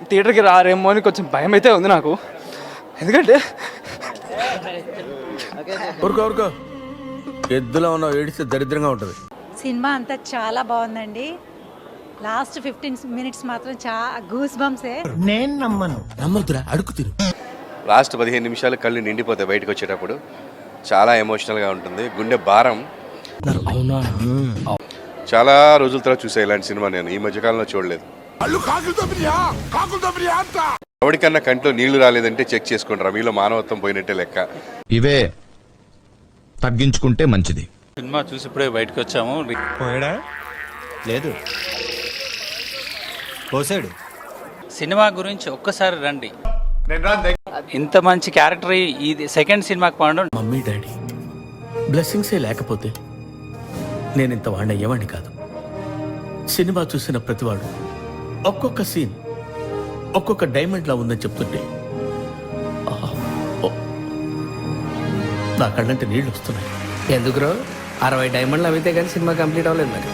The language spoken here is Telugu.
థియేటర్కి రారేమో అని కొంచెం భయం అయితే ఉంది నాకు. ఎందుకంటే ఊరుకో ఎద్దులో ఉన్న ఏడిస్తే దరిద్రంగా ఉంటుంది. సినిమా అంతా చాలా బాగుందండి. లాస్ట్ 15 మినిట్స్ మాత్రం గూస్ బంప్సే. నేను నమ్మదురా, అడుగు తిరు. లాస్ట్ 15 నిమిషాలు కళ్ళు నిండిపోతాయి బయటకు వచ్చేటప్పుడు. చాలా ఎమోషనల్గా ఉంటుంది. గుండె భారం. చాలా రోజుల తర్వాత చూసా ఇలాంటి సినిమా నేను ఈ మధ్యకాలంలో చూడలేదు. ఎవరికన్నా కంట్లో నీళ్లు రాలేదంటే చెక్ చేసుకుంటారా, మీలో మానవత్వం పోయినట్టే లెక్క. ఇవే తగ్గించుకుంటే మంచిది. సినిమా చూసి ఇప్పుడే బయటకు వచ్చాము. పోయాడా? లేదు, పోసాడు. సినిమా గురించి ఒక్కసారి రండి. ఇంత మంచి క్యారెక్టర్ ఇది సెకండ్ సినిమాకి పడడం. మమ్మీ డాడీ బ్లెస్సింగ్సే లేకపోతే నేను ఇంత వాడిని అయ్యేవాడిని కాదు. సినిమా చూసిన ప్రతివాడు ఒక్కొక్క సీన్ ఒక్కొక్క డైమండ్లా ఉందని చెప్తుంటే నా కళ్ళంటే నీళ్ళు వస్తున్నాయి. ఎందుకు 60 డైమండ్లు అవితే కానీ సినిమా కంప్లీట్ అవ్వలేదు మరి.